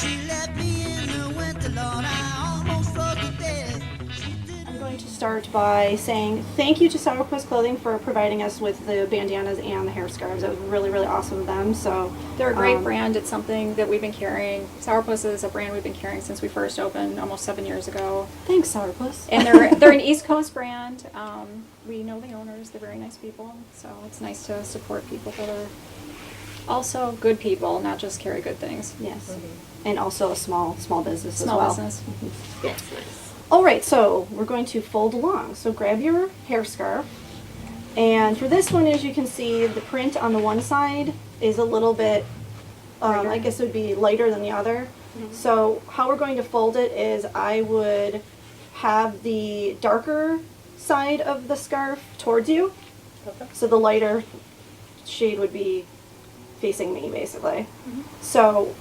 She left me in the winter, Lord, I almost froze to death. I'm going to start by saying thank you to Sourpuss Clothing for providing us with the bandanas and the hair scarves. That was really, really awesome of them. So they're a great brand. It's something that we've been carrying. Sourpuss is a brand we've been carrying since we first opened almost 7 years ago. Thanks, Sourpuss. And they're an East Coast brand. We know the owners. They're very nice people. So it's nice to support people that are also good people, not just carry good things. Yes. And also a small business Small as well. business. Yes, nice. All right, so we're going to fold along. So grab your hair scarf. And for this one, as you can see, the print on the one side is a little bit, I guess it would be lighter than the other. So how we're going to fold it is I would have the darker side of the scarf towards you. Okay. So the lighter shade would be facing me, basically. So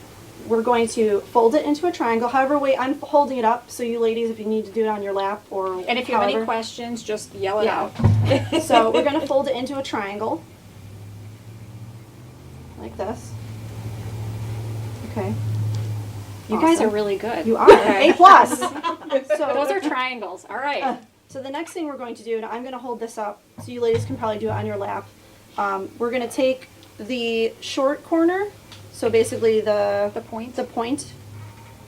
we're going to fold it into a triangle. However way I'm holding it up, so you ladies, if you need to do it on your lap or And if you have any however. questions, just yell it Yeah. out. So we're going to fold it into a triangle. Like this. Okay. You guys are Awesome. really good. You are. Okay. A plus. Those So, are triangles. All right. so the next thing we're going to do, and I'm going to hold this up, so you ladies can probably do it on your lap. We're going to take the short corner, so basically the point.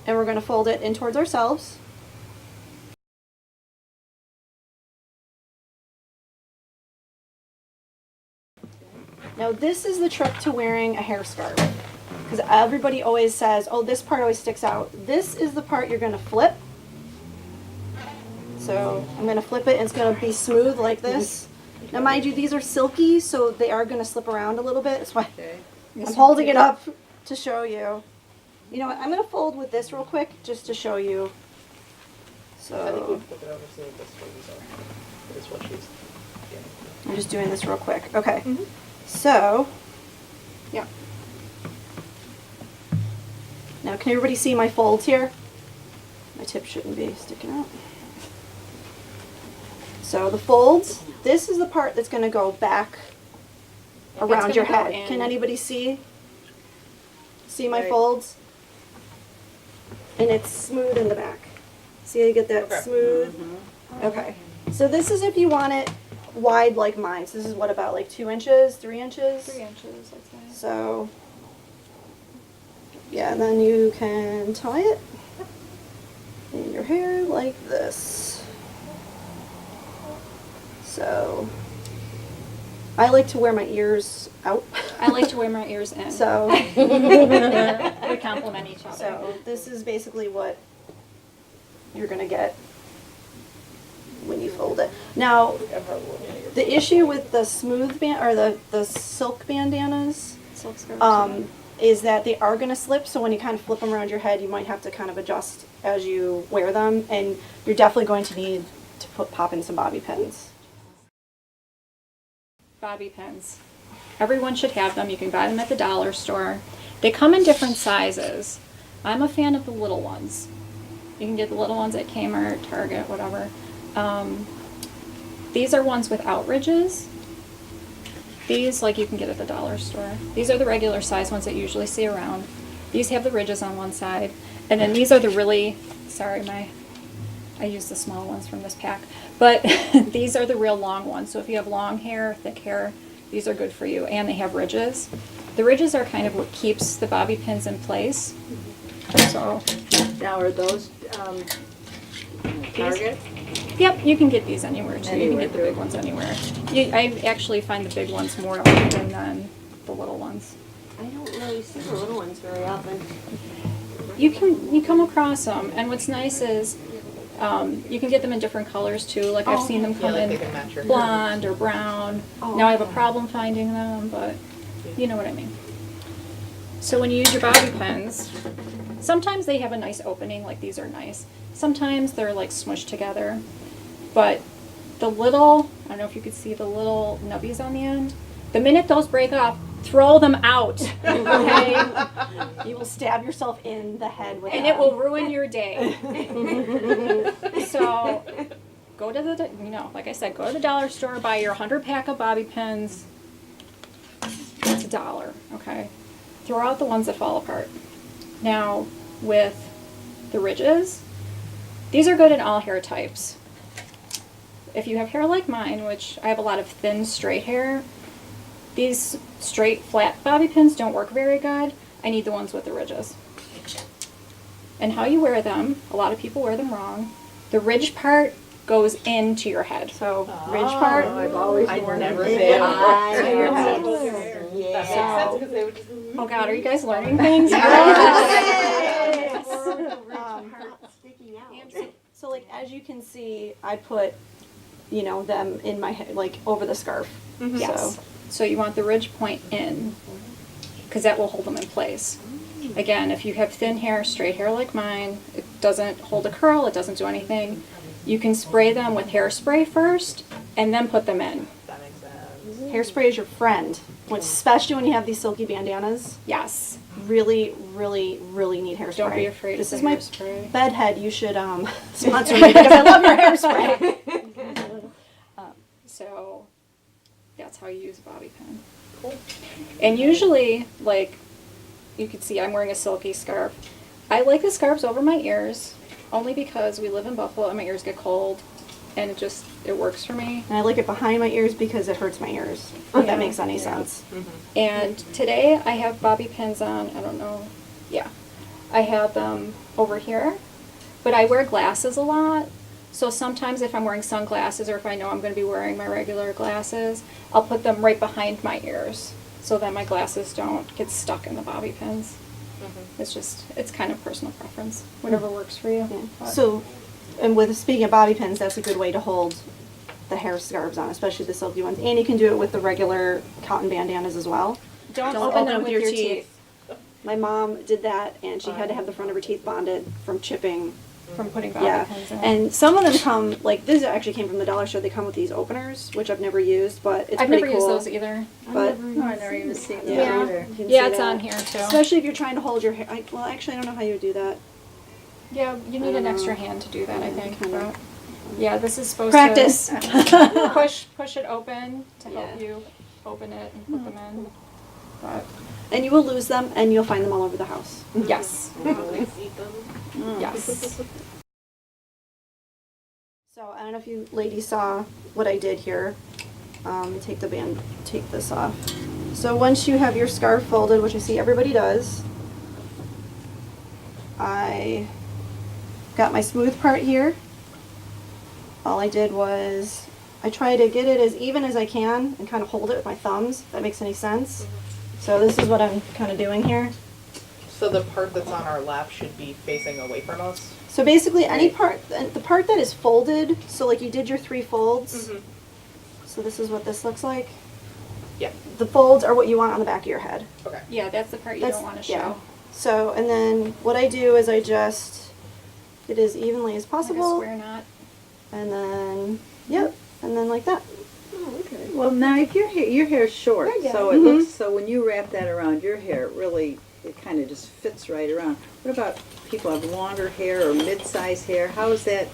and we're going to fold it in towards ourselves. Now this is the trick to wearing a hair scarf, because everybody always says, oh, this part always sticks out. This is the part you're going to flip. So I'm going to flip it and it's going to be smooth like this. Now mind you, these are silky, so they are going to slip around a little bit. That's why Okay. I'm holding it up to show you. You know what, I'm going to fold with this real quick just to show you. I think we So flip it over so that this is what she's getting. I'm just doing this real quick. Okay. So Yeah. now can everybody see my folds here? My tip shouldn't be sticking out. So the folds, this is the part that's going to go back around your gonna go head. in. Can anybody see? See my Right. folds? And it's smooth in the back. See how you get that Okay. smooth? Okay. So this is if you want it wide like mine. So this is what, about like 2 inches, 3 inches? 3 inches, I'd say. So, yeah, and then you can tie it in your hair like this. So, I like to wear my ears out. I like to wear my ears in. So, We complement each other. so this is basically what you're gonna get when you fold it. Now, the issue with the smooth band or the silk bandanas Silk scarves. is that they are going to slip, so when you kind of flip them around your head, you might have to kind of adjust as you wear them, and you're definitely going to need to pop in some bobby pins. Bobby pins. Everyone should have them. You can buy them at the dollar store. They come in different sizes. I'm a fan of the little ones. You can get the little ones at Kmart, Target, whatever. These are ones without ridges. These, like, you can get at the dollar store. These are the regular size ones that you usually see around. These have the ridges on one side. And then these are the really, sorry, I used the small ones from this pack. But these are the real long ones. So if you have long hair, thick hair, these are good for you. And they have ridges. The ridges are kind of what keeps the bobby pins in place. So, Now, are those Target? yep, you can get these anywhere too. You can get the Anywhere, big ones anywhere. I actually find the big ones more often than the little ones. I don't really see the little ones very often. You come across them, and what's nice is you can get them in different colors too. Like I've seen them come Yeah, like they in can match your hair. blonde or brown. Now I have a problem finding them, but you know what I mean. So when you use your bobby pins, sometimes they have a nice opening, like these are nice. Sometimes they're like smushed together, but the little, I don't know if you could see the little nubbies on the end, the minute those break off, throw them out, okay? You will stab yourself in the head with And them. it will ruin your day. So go to the, like I said, go to the dollar store, buy your 100 pack of bobby pins. It's $1, okay? Throw out the ones that fall apart. Now, with the ridges. These are good in all hair types. If you have hair like mine, which I have a lot of thin, straight hair, these straight, flat bobby pins don't work very good. I need the ones with the ridges. And how you wear them, a lot of people wear them wrong. The ridge part goes into your head. So ridge part. I've always I worn never it. say I it. your That head. makes sense because they would just. Oh God, are you guys learning things? So like as you can see, I put, you know, them in my head, like over the scarf. Yes. So So you want the ridge point in, because that will hold them in place. Again, if you have thin hair, straight hair like mine, it doesn't hold a curl, it doesn't do anything. You can spray them with hairspray first, and then put them in. That makes sense. hairspray is your friend, especially when you have these silky bandanas. Yes. Really, really, really need hairspray. Don't be afraid This of is the my hairspray. bed head. You should sponsor me because I love your hairspray. So that's how you use a bobby pin. Cool. And usually, like, you can see I'm wearing a silky scarf. I like the scarves over my ears, only because we live in Buffalo and my ears get cold, and it works for me. And I like it behind my ears because it hurts my ears. If that makes any sense. And today I have bobby pins on, I don't know, yeah. I have them over here, but I wear glasses a lot. So sometimes if I'm wearing sunglasses or if I know I'm going to be wearing my regular glasses, I'll put them right behind my ears so that my glasses don't get stuck in the bobby pins. It's kind of personal preference, whatever works for you. But- So, and with speaking of bobby pins, that's a good way to hold the hair scarves on, especially the silky ones. And you can do it with the regular cotton bandanas as well. Don't open them with your teeth. My mom did that, and she had to have the front of her teeth bonded from chipping. from putting bobby Yeah, pins in. and some of them come, like, this actually came from the dollar store. They come with these openers, which I've never used, but it's I've pretty never cool. used those either. But No, I never even seen that Yeah. either. you can Yeah, see it's that. on here too. Especially if you're trying to hold your hair. Well, actually, I don't know how you would do that. Yeah, you need an extra hand to do that, I think. kinda. But yeah, this is supposed Practice. to push it open to help Yeah. you open it and put them in. But And you will lose them, and you'll find them all over the house. yes, Always eat them. yes. So I don't know if you ladies saw what I did here. Take this off. So once you have your scarf folded, which I see everybody does, I got my smooth part here. All I did was I try to get it as even as I can and kind of hold it with my thumbs, if that makes any sense. So this is what I'm kind of doing here. So the part that's on our lap should be facing away from us. So basically any part, the part that is folded, so like you did your 3 folds. So this is what this looks like. Yeah. The folds are what you want on the back of your head. Okay. Yeah, that's the part you That's- don't want to show. yeah. So, and then what I do is I just get as evenly as Like a possible. square knot. And then, yep, and then like that. Well, now if your hair's short, Yeah. so it looks, so when you wrap that around your hair, it really, it kind of just fits right around. What about people who have longer hair or mid-size hair? How is that?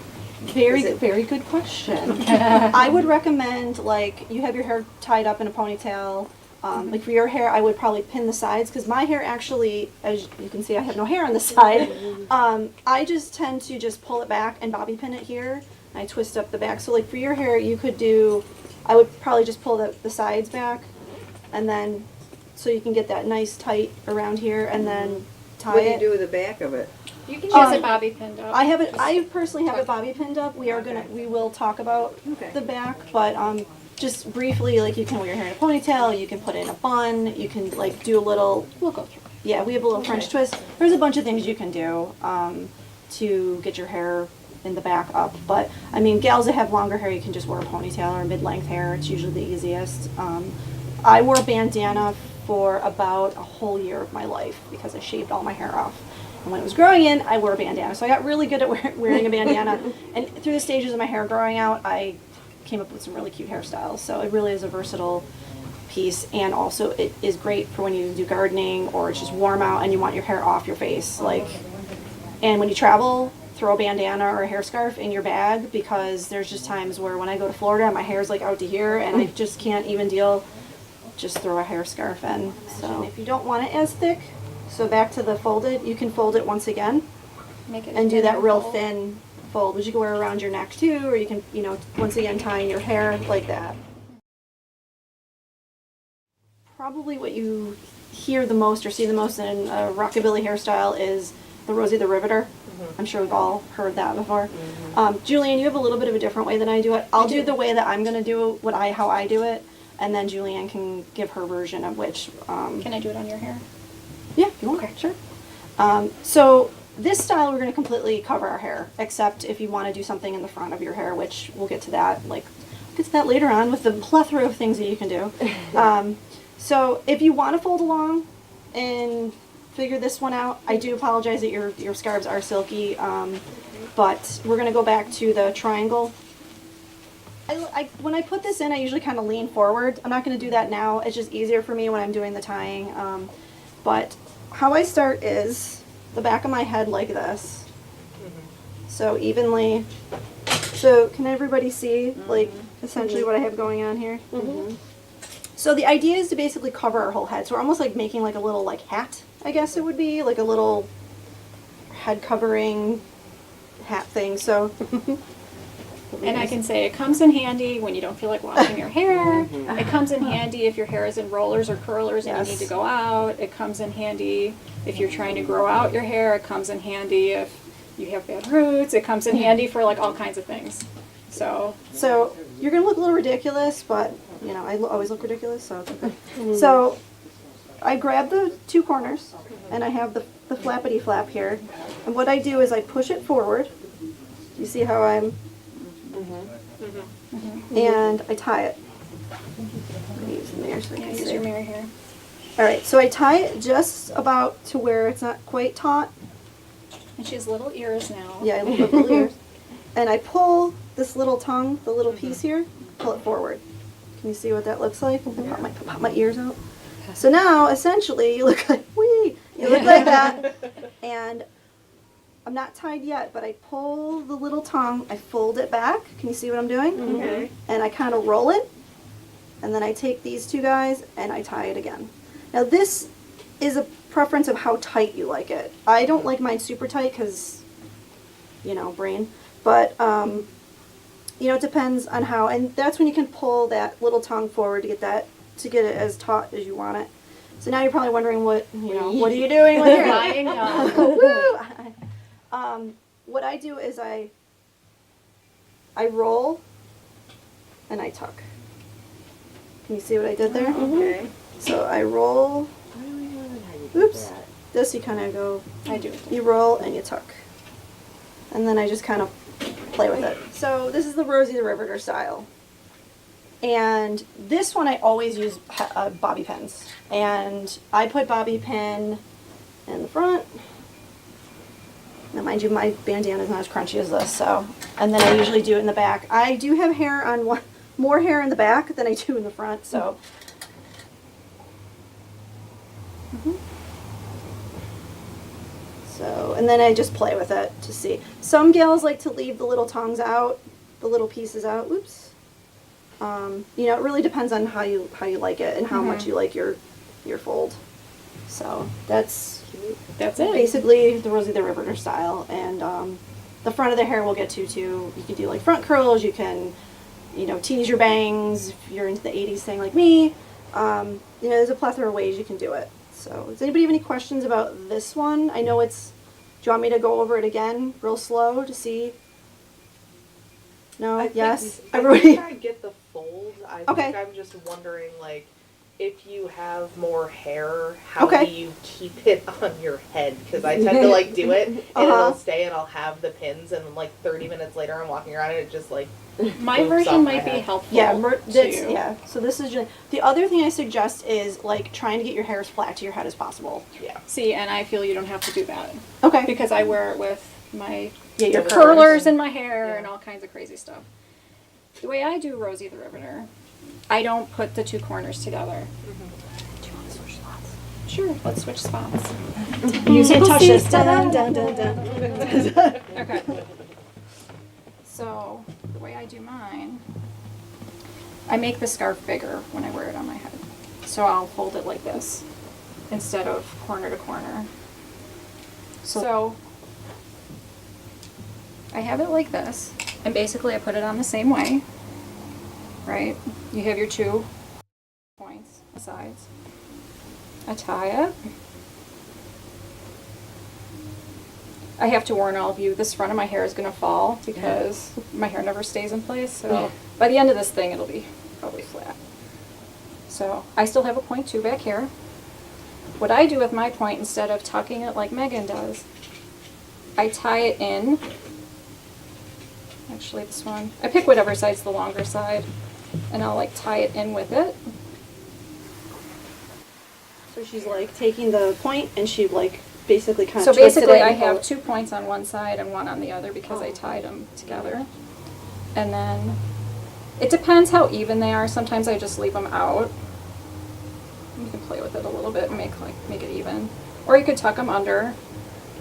Is it- Very good question. I would recommend, like, you have your hair tied up in a ponytail. Like for your hair, I would probably pin the sides because my hair actually, as you can see, I have no hair on the side. I just tend to just pull it back and bobby pin it here. I twist up the back. So like for your hair, you could do, I would probably just pull the sides back and then, so you can get that nice tight around here and then tie What do you it. do with the back of it? You can use Um, a bobby pinned up. I have it. I personally have it bobby pinned up. We will talk about Okay. the back, but just briefly, like you can wear your hair in a ponytail, you can put it in a bun, you can like do a little. We'll go through. Yeah, we have a little French twist. There's a bunch of things you can do to get your hair in the back up. But I mean, gals that have longer hair, you can just wear a ponytail or mid-length hair. It's usually the easiest. I wore a bandana for about a whole year of my life because I shaved all my hair off. And when it was growing in, I wore a bandana. So I got really good at wearing a bandana. And through the stages of my hair growing out, I came up with some really cute hairstyles. So it really is a versatile piece. And also it is great for when you do gardening or it's just warm out and you want your hair off your face. And when you travel, throw a bandana or a hair scarf in your bag because there's just times where when I go to Florida, my hair's like out to here and I just can't even deal. Just throw a hair scarf in. So if you don't want it as thick, So back to the folded, you can fold it once again Make it and do that real fold. thin fold, which you can wear around your neck too, or you can, once again tie in your hair like that. Probably what you hear the most or see the most in a rockabilly hairstyle is the Rosie the Riveter. I'm sure we've all heard that before. Julianne, you have a little bit of a different way than I do it. I'll do the way that I'm going to do how I do it, and then Julianne can give her version of which. Can I do it on your hair? Yeah, if you want. Okay, sure. So this style we're going to completely cover our hair, except if you want to do something in the front of your hair, which we'll get to that. Get to that later on with the plethora of things that you can do. So if you want to fold along and figure this one out, I do apologize that your scarves are silky, but we're going to go back to the triangle. When I put this in, I usually kind of lean forward. I'm not going to do that now. It's just easier for me when I'm doing the tying. But how I start is the back of my head like this. So evenly. So can everybody see essentially what I have going on here? So the idea is to basically cover our whole head. So we're almost like making like a little hat, I guess it would be, like a little head covering hat thing. So And I can say it comes in handy when you don't feel like washing your hair. It comes in handy if your hair is in rollers or curlers and Yes. you need to go out. It comes in handy if you're trying to grow out your hair. It comes in handy if you have bad roots. It comes in handy for like all kinds of things. So you're gonna look a little ridiculous, but I always look ridiculous, so it's okay. So I grab the two corners, and I have the flappity flap here. And what I do is I push it forward. You see how I'm? And I tie it. I'm gonna use the mirror so I yeah, can use see. your mirror here. All right, so I tie it just about to where it's not quite taut. And she has little ears now. Yeah, I look little ears. And I pull this little tongue, the little piece here, pull it forward. Can you see what that looks like? I pop my ears out. So now, essentially, you look like, wee! You look like that. And I'm not tied yet, but I pull the little tongue, I fold it back. Can you see what I'm doing? Okay. And I kind of roll it. And then I take these two guys and I tie it again. Now this is a preference of how tight you like it. I don't like mine super tight because, brain. But, it depends on how, and that's when you can pull that little tongue forward to get it as taut as you want it. So now you're probably wondering what are you doing with your Lying down. Woo! What I do is I roll and I tuck. Can you see what I did there? Okay. So I roll. Oops. This you kind of go. I do it. You roll and you tuck, and then I just kind of play with it. So this is the Rosie the Riviter style. And this one I always use bobby pins. And I put bobby pin in the front. Now mind you, my bandana is not as crunchy as this, so. And then I usually do it in the back. I do have hair on more hair in the back than I do in the front, so. So, and then I just play with it to see. Some gals like to leave the little tongues out, the little pieces out. Oops. It really depends on how you like it and how much you like your fold. So that's it. basically the Rosie the Riviter style. And the front of the hair we'll get to too. You can do like front curls. You can, tease your bangs if you're into the 80s thing like me. There's a plethora of ways you can do it. So, does anybody have any questions about this one? I know do you want me to go over it again real slow to see? No? Yes? Everybody? I get the fold. I Okay. think I'm just wondering, if you have more hair, how Okay. do you keep it on your head? Because I tend to, do it, and it'll stay, and I'll have the pins, and, 30 minutes later I'm walking around, and it just, My Oops, version off my might be head. helpful Yeah, too. yeah. So this is just, the other thing I suggest is trying to get your hair as flat to your head as possible. yeah. See, and I feel you don't have to do that Okay. because I wear it with my your curlers in my hair Yeah. and all kinds of crazy stuff. The way I do Rosie the Riveter, I don't put the two corners together. Do you want to switch spots? Sure, let's switch spots. You can't touch this. Dun, Dun, dun, dun, dun, dun. Okay. So, the way I do mine, I make the scarf bigger when I wear it on my head. So I'll fold it like this. instead of corner to corner. So I have it like this, and basically I put it on the same way, right? You have your 2 points, the sides. I tie it. I have to warn all of you, this front of my hair is going to fall because my hair never stays in place. So by the end of this thing, it'll be probably flat. So I still have a point 2 back here. What I do with my point, instead of tucking it like Meagan does, I tie it in. Actually, this one. I pick whatever side's the longer side, and I'll like tie it in with it. So she's like taking the point and she like basically kind So of twisted basically it I and have pulled- 2 points on one side and one on the other because I tied them together. And then it depends how even they are. Sometimes I just leave them out. You can play with it a little bit and make it even. Or you could tuck them under,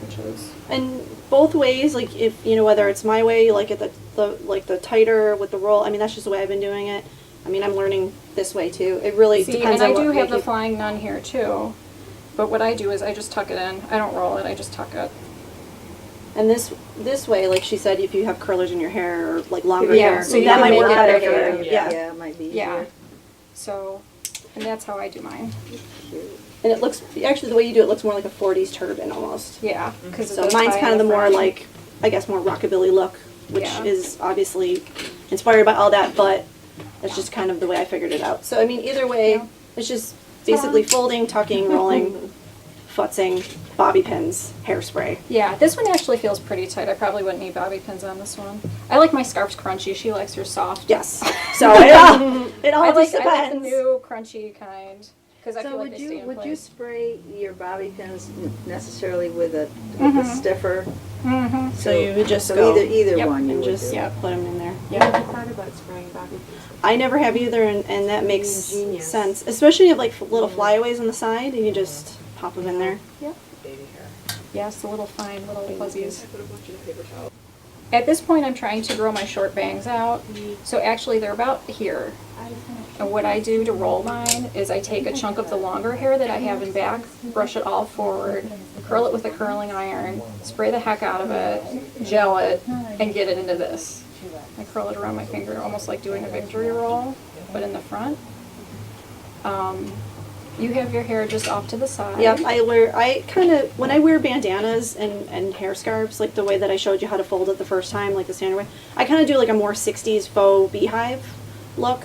which is And both ways, like if you know whether it's my way, like at the tighter with the roll. I mean that's just the way I've been doing it. I mean I'm learning this way too. It really see, depends and on I what do have make the you- flying nun here too. But what I do is I just tuck it in. I don't roll it, I just tuck it. And this way, like she said, if you have curlers in your hair or like longer Yeah, hair, so you that can might make work it better bigger. for you. Yeah. Yeah, it might be Yeah. easier. So, and that's how I do mine. Cute. And it looks actually the way you do it looks more like a 40s turban almost. Yeah, because So mine's kind of the more like I guess more rockabilly look, which Yeah. is obviously inspired by all that, but that's just kind of the way I figured it out. So I mean either way, Yeah. it's just basically folding, tucking, rolling, futzing, bobby pins, hairspray. Yeah, this one actually feels pretty tight. I probably wouldn't need bobby pins on this one. I like my scarves crunchy. She likes her soft. Yes. So it all I like just the depends. new crunchy kind because I So feel like would they stay you in would you place. spray your bobby pins necessarily with a Mhm. stiffer? Mm-hmm. So you would just So go either Yep. one you and would just do. put them in there. Yeah. I thought about spraying bobby pins. I never have either, and that makes Ingenious. sense. Especially if you have like little flyaways on the side, and you just pop them in there. Baby hair. Yes, the little fine little fuzzies. I put a bunch in a paper towel. At this point, I'm trying to grow my short bangs out. So actually, they're about here. And what I do to roll mine is I take a chunk of the longer hair that I have in back, brush it all forward, curl it with a curling iron, spray the heck out of it, gel it, and get it into this. I curl it around my finger, almost like doing a victory roll, but in the front. You have your hair just off to the side. Yep, when I wear bandanas and hair scarves, like the way that I showed you how to fold it the first time, like the standard way, I kind of do like a more 60s faux beehive look.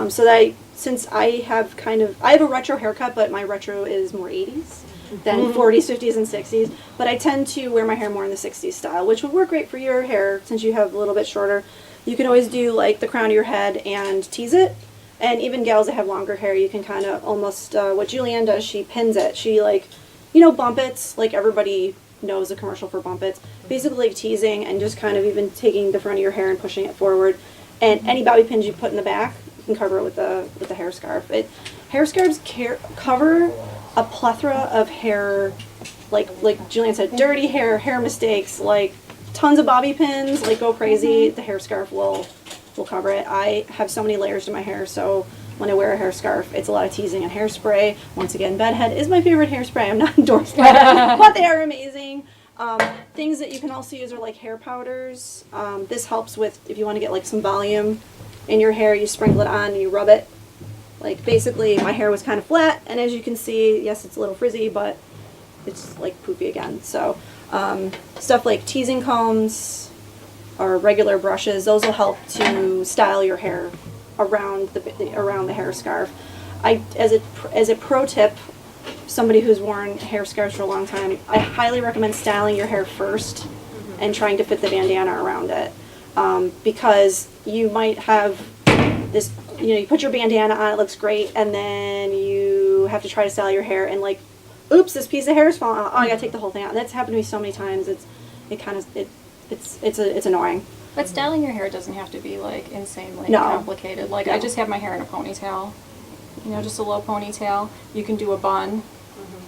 So that since I have a retro haircut, but my retro is more 80s than 40s, 50s, and 60s. But I tend to wear my hair more in the 60s style, which would work great for your hair since you have a little bit shorter. You can always do like the crown of your head and tease it. And even gals that have longer hair, you can kind of almost, what Julie Ann does, she pins it. She like, bump it's, like everybody knows the commercial for bump it's. Basically like teasing and just kind of even taking the front of your hair and pushing it forward. And any bobby pins you put in the back, you can cover it with the hair scarf. Hair scarves cover a plethora of hair, like Julie Ann said, dirty hair, hair mistakes, like tons of bobby pins, like go crazy. The hair scarf will cover it. I have so many layers to my hair, so when I wear a hair scarf, it's a lot of teasing and hairspray. Once again, Bedhead is my favorite hairspray. I'm not endorsed by it, but they are amazing. Things that you can also use are like hair powders. This helps with if you want to get like some volume in your hair. You sprinkle it on and you rub it. Like basically, my hair was kind of flat, and as you can see, yes, it's a little frizzy, but it's like poofy again. So stuff like teasing combs or regular brushes, those will help to style your hair around the hair scarf. As a pro tip, somebody who's worn hair scarves for a long time, I highly recommend styling your hair first and trying to fit the bandana around it, because you might have this. You put your bandana on, it looks great, and then you have to try to style your hair, and like, oops, this piece of hair is falling out. Oh, I gotta take the whole thing out. That's happened to me so many times. It's annoying. But styling your hair doesn't have to be like insanely No. complicated. Like I No. just have my hair in a ponytail. Just a low ponytail. You can do a bun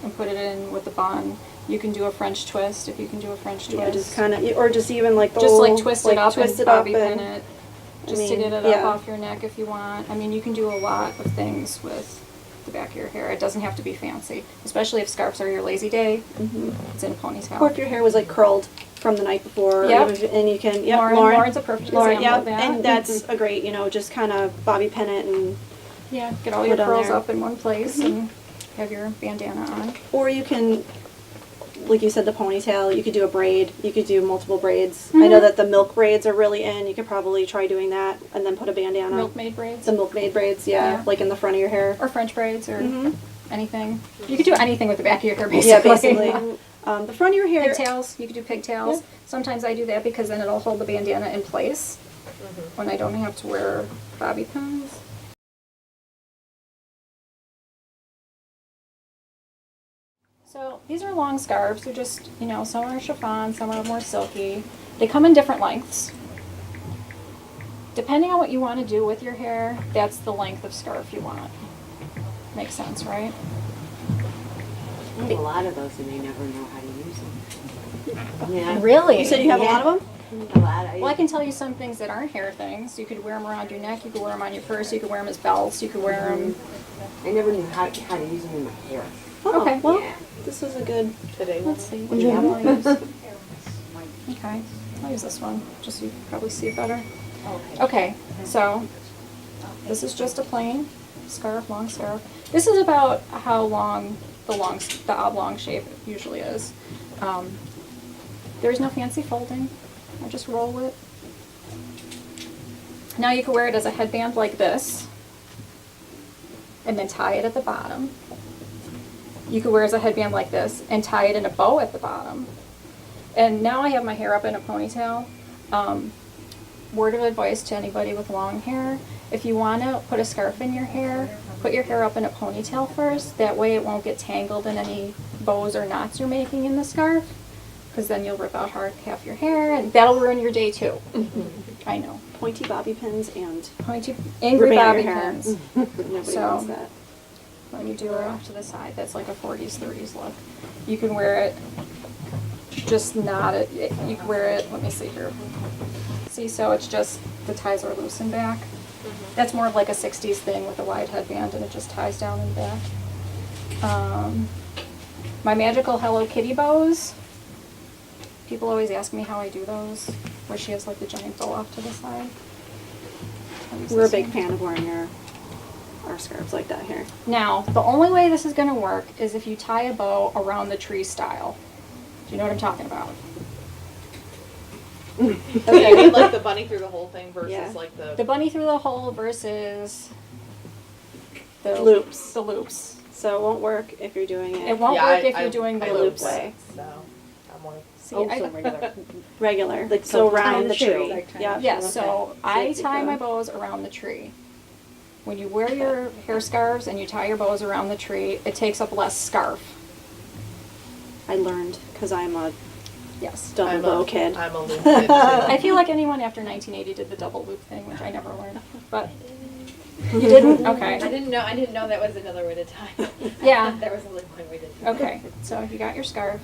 and put it in with the bun. You can do a French twist if you can do a French twist. Yeah, just kind of, or just even like the just whole, like twist it up twist and it up bobby pin and- it. I Just mean, to get it yeah. up off your neck if you want. I mean, you can do a lot of things with the back of your hair. It doesn't have to be fancy, especially if scarves are your lazy day. It's in a ponytail. Or if your hair was like curled from the night before, Yep. and you can, yep, Lauren's a perfect example yep, of that. and that's a great, just kind of bobby pin it, and Yeah, get all your Put on curls there. up in one place and have your bandana on. or you can, like you said, the ponytail. You could do a braid. You could do multiple braids. I know that the milk braids are really in. You could probably try doing that, and then put a bandana. Milkmaid braids. The milkmaid braids, yeah, Yeah. like in the front of your hair. Or French braids or Mhm. anything. You could do anything with the back of your hair, basically. Yeah, basically. The front of your hair. Pigtails. You could do pigtails. Yep. Sometimes I do that because then it'll hold the bandana in place when I don't have to wear bobby pins. So these are long scarves. They're just, some are chiffon, some are more silky. They come in different lengths. Depending on what you want to do with your hair, that's the length of scarf you want. Makes sense, right? I have a lot of those and I never know how to use them. Yeah. Really? You said you have a lot of them? A lot. Well, I can tell you some things that aren't hair things. You could wear them around your neck, you could wear them on your purse, you could wear them as belts, you could wear them... I never knew how to use them in my hair. Oh, Okay. well, Yeah. this is a good. Today. Let's see. Which Yeah. one will I use? Okay, I'll use this one, just so you can probably see it better. Okay, so this is just a plain scarf, long scarf. This is about how long the oblong shape usually is. There's no fancy folding. I just roll it. Now you can wear it as a headband like this, and then tie it at the bottom. You could wear it as a headband like this and tie it in a bow at the bottom. And now I have my hair up in a ponytail. Word of advice to anybody with long hair, if you want to put a scarf in your hair, put your hair up in a ponytail first. That way it won't get tangled in any bows or knots you're making in the scarf, because then you'll rip out half your hair, and that'll ruin your day too. I know. Pointy bobby pins and Pointy, angry ripping out bobby your hair. pins. Nobody So- wants that. When you do it off to the side, that's like a 40s, 30s look. You can wear it, just not it. You can wear it, let me see here. See, so it's just, the ties are loose and back. That's more of like a 60s thing with a wide headband, and it just ties down and back. My magical Hello Kitty bows. People always ask me how I do those, where she has like the giant bow off to the side. I'll use We're a this big one. fan of wearing our scarves like that here. Now, the only way this is going to work is if you tie a bow around the tree style. Do you know what I'm talking about? Okay, you mean like the bunny through the whole thing versus Yeah. like The bunny through the hole versus the Loops. The loops. So it won't work if you're doing it. It won't Yeah, work if I you're doing the I loops. love way. that, So I'm like, See, Oh, I- so regular. regular, Like so so tying around the the shoe. tree. Like tying Yeah. the Yes, Okay. so I Safety tie my bow. bows around the tree. When you wear your hair scarves and you tie your bows around the tree, it takes up less scarf. I learned because I'm a Yes. double I'm bow a kid. I'm a loop kid too. I feel like anyone after 1980 did the double loop thing, which I never learned. But you didn't? Okay. I didn't know that was another way to tie. Yeah. There was only one way to tie. Okay, so you got your scarf.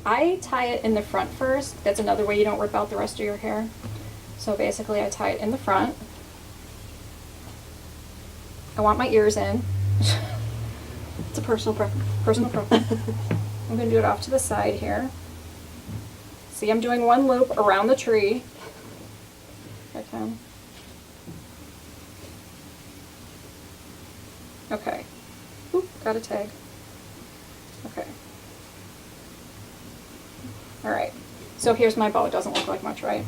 I tie it in the front first. That's another way you don't rip out the rest of your hair. So basically I tie it in the front. I want my ears in. It's a personal preference. Personal preference. I'm going to do it off to the side here. See, I'm doing one loop around the tree. If I can. Okay. Oop, got a tag. Okay. Alright. So here's my bow. It doesn't look like much, right?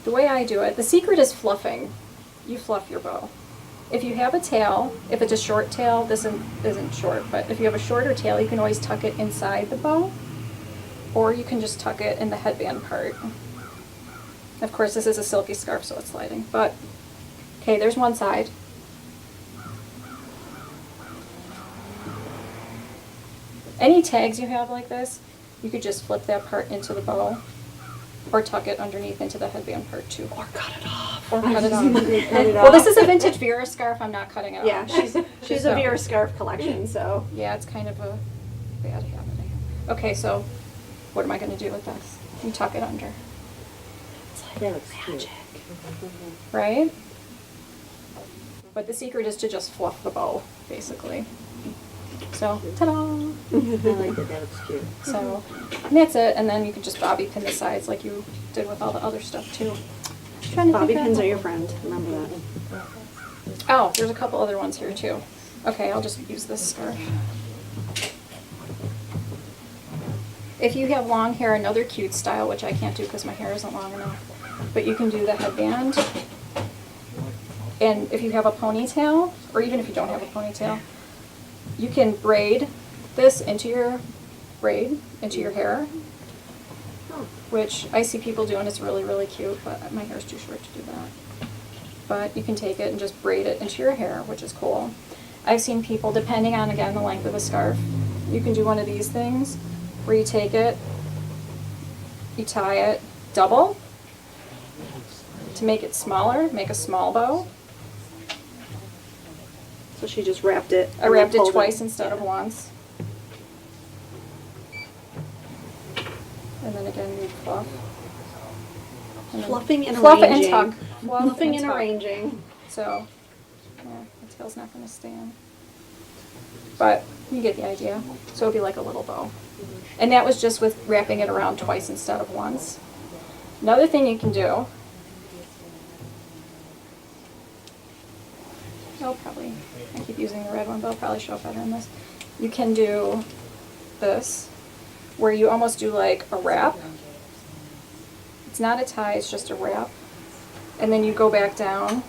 The way I do it, the secret is fluffing. You fluff your bow. If you have a tail, if it's a short tail, this isn't short, but if you have a shorter tail, you can always tuck it inside the bow, or you can just tuck it in the headband part. Of course, this is a silky scarf, so it's sliding, but, okay, there's one side. Any tags you have like this, you could just flip that part into the bow, or tuck it underneath into the headband part too. Or cut it off. Or cut it off. Well, this is a vintage Vera scarf. I'm not cutting it Yeah, off. she's So- a Vera scarf collection, so Yeah, it's kind of a bad habit. Okay, so what am I going to do with this? You tuck it under, That looks cute. right? But the secret is to just fluff the bow, basically. So, ta-da! I like that. That looks cute. So, and that's it. And then you can just bobby pin the sides like you did with all the other stuff too. Trying to Bobby think of- pins are your friend. Remember that. Oh, there's a couple other ones here too. Okay, I'll just use this scarf. If you have long hair, another cute style, which I can't do because my hair isn't long enough, but you can do the headband. And if you have a ponytail, or even if you don't have a ponytail, you can braid this into your hair, which I see people doing. It's really, really cute, but my hair's too short to do that. But you can take it and just braid it into your hair, which is cool. I've seen people, depending on, again, the length of the scarf, you can do one of these things where you take it, you tie it double to make it smaller, make a small bow. So she just wrapped it. I wrapped it twice instead of once. And then again, we fluff. And then Fluffing and fluff arranging. and tuck. Fluff Fluffing and tuck. arranging. So, yeah, the tail's not going to stand. But you get the idea. So it'll be like a little bow. And that was just with wrapping it around twice instead of once. Another thing you can do, I keep using the red one, but I'll probably show up better in this. You can do this, where you almost do like a wrap. It's not a tie, it's just a wrap. And then you go back down,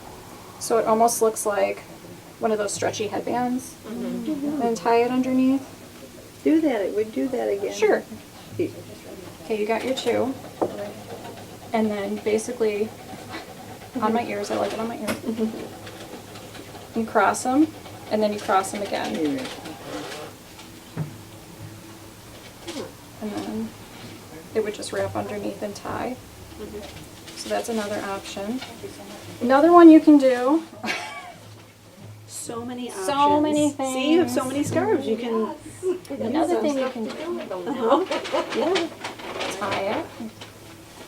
so it almost looks like one of those stretchy headbands. And then tie it underneath. Do that. Would do that again. Sure. Okay, you got your two. And then basically, on my ears, I like it on my ears. You cross them, and then you cross them again. And then it would just wrap underneath and tie. So that's another option. Another one you can do. So many options. So many See, you have so things. many scarves. You can. Another thing you can do. Yeah. Tie it.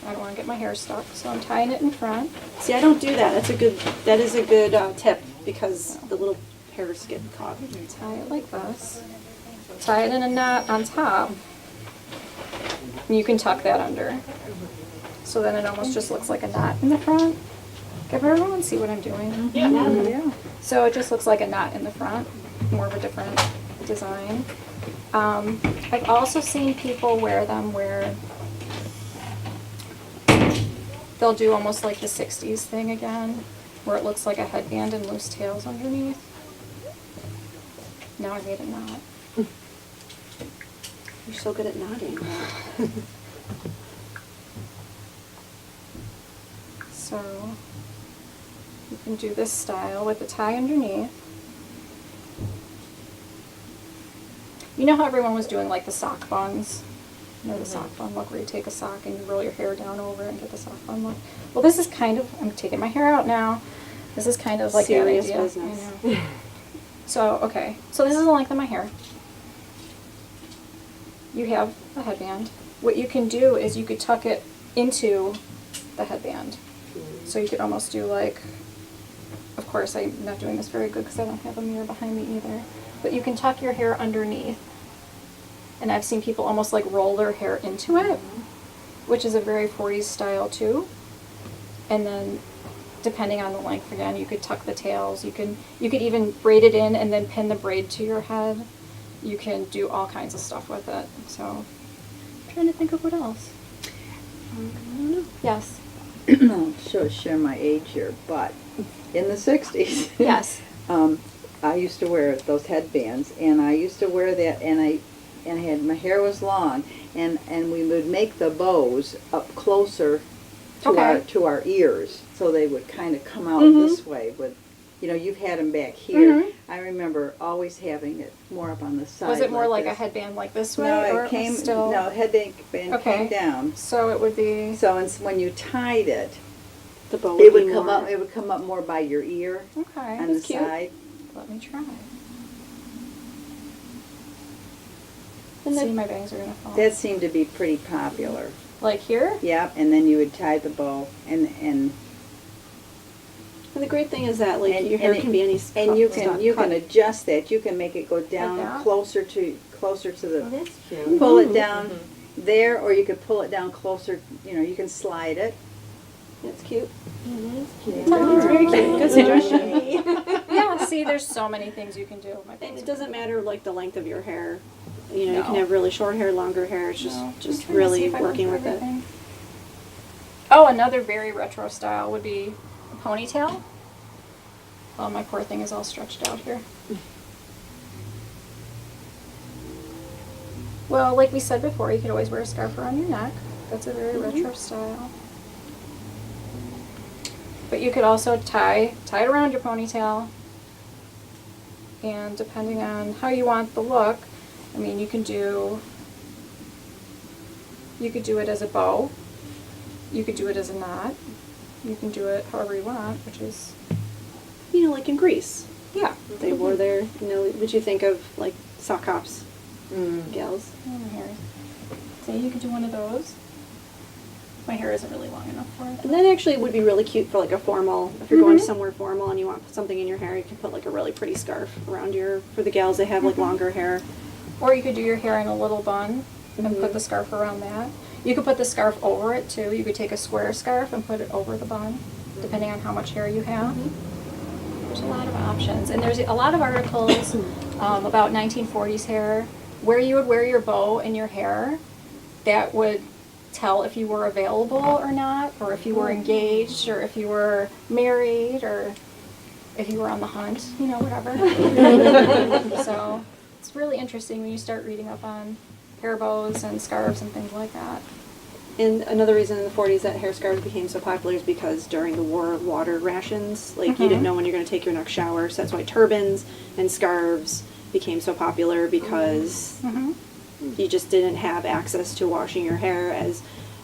I don't want to get my hair stuck, so I'm tying it in front. See, I don't do that. That is a good tip because the little hairs get caught. Tie it like this. Tie it in a knot on top. And you can tuck that under. So then it almost just looks like a knot in the front. Give everyone see what I'm doing. Yeah. So it just looks like a knot in the front, more of a different design. I've also seen people wear them where they'll do almost like the 60s thing again, where it looks like a headband and loose tails underneath. Now I made a knot. You're so good at nodding. So you can do this style with the tie underneath. You know how everyone was doing like the sock buns? You know the sock bun look where you take a sock and you roll your hair down over it and get the sock bun look? Well, this is kind of, I'm taking my hair out now. This is kind of like Serious that idea. business. I know. So, okay. So this is the length of my hair. You have a headband. What you can do is you could tuck it into the headband. So you could almost do like, of course I'm not doing this very good because I don't have a mirror behind me either, but you can tuck your hair underneath. And I've seen people almost like roll their hair into it, which is a very 40s style too. And then depending on the length again, you could tuck the tails. You could even braid it in and then pin the braid to your head. You can do all kinds of stuff with it. So I'm trying to think of what else. Yes. I'll share my age here, but in the 60s, Yes. I used to wear those headbands, and I used to wear that, and I had, my hair was long, and we would make the bows up closer to Okay. our ears, so they would kind of come out this way. With, you know, you've had them back here. I remember always having it more up on the side. Was it more like a this. headband like this way? No, or it came. still? No, headband came Okay. down. So it would be. So when you tied it, The bow it would would be come more. up. It would come up more by your ear Okay. on the That's cute. side. Let me try. And See, then- my bangs are gonna fall. That seemed to be pretty popular. Like here? Yep, and then you would tie the bow, and And the great thing is that like And- your hair and it- can be any And you style can cut. adjust that. You can make it go down that? closer to Oh, the. that's cute. Pull it down there, or you could pull it down closer. You know, you can slide it. It's cute. That's cute. It's very cute. Good suggestion. Yeah, see, there's so many things you can do. My And things it are- doesn't matter like the length of your hair. You know, you can No. have really short hair, longer hair. It's just No. just I'm trying to see really if I can working do with it. everything. Oh, another very retro style would be a ponytail. Oh, my poor thing is all stretched out here. Well, like we said before, you could always wear a scarf around your neck. That's a very retro style. But you could also tie it around your ponytail. And depending on how you want the look, I mean, you could do it as a bow. You could do it as a knot. You can do it however you want, which is, You know, like in Greece, yeah. they wore their. You know, what you think of like sock hops, gals. Oh, my hair. So you could do one of those. My hair isn't really long enough for it. And that actually would be really cute for like a formal. If you're going somewhere formal and you want something in your hair, you can put like a really pretty scarf around your. For the gals, they have like longer hair. Or you could do your hair in a little bun and put the scarf around that. You could put the scarf over it too. You could take a square scarf and put it over the bun, depending on how much hair you have. There's a lot of options. And there's a lot of articles about 1940s hair, where you would wear your bow in your hair that would tell if you were available or not, or if you were engaged, or if you were married, or if you were on the hunt, you know, whatever. So it's really interesting when you start reading up on hair bows and scarves and things like that. And another reason in the 40s that hair scarves became so popular is because during the war, water rations, like you didn't know when you're going to take your next shower. So that's why turbans and scarves became so popular because you just didn't have access to washing your hair. As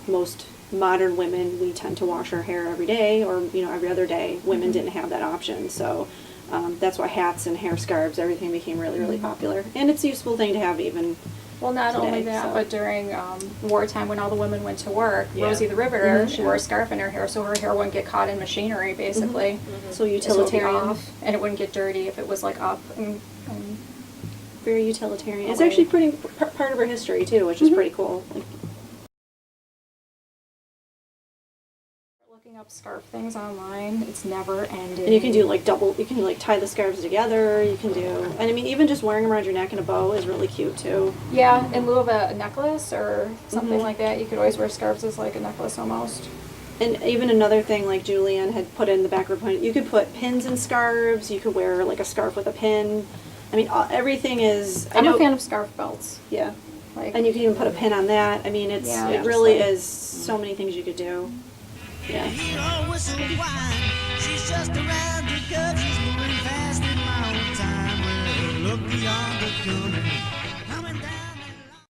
most modern women, we tend to wash our hair every day or, you know, every other day. Women didn't have that option. So that's why hats and hair scarves, everything became really, really popular. And it's a useful thing to have even. Well, not Today, only that, so. but during wartime when all the women went to work, Yeah. Rosie the Riviter, she wore a scarf in her hair so her hair wouldn't get caught in machinery, basically. So So it would be utilitarian. off, and it wouldn't get dirty if it was like up. And Very utilitarian. It's Away. actually pretty part of our history too, which is pretty cool. Like, looking up scarf things online, it's never ending. and you can do like you can like tie the scarves together. You can do, and I mean even just wearing them around your neck in a bow is really cute too. Yeah, in lieu of a necklace or something like that, you could always wear scarves as like a necklace almost. And even another thing like Julianne had put in the back of her point, you could put pins in scarves. You could wear like a scarf with a pin. I mean everything is. I I'm know, a fan of scarf belts. Yeah, Like, and you can even put a pin on that. I mean it Yeah. really is so many things you could do. Yeah. Hear her whistle whine. She's just around the curve. She's moving fast in my own time. Well, look beyond the corner.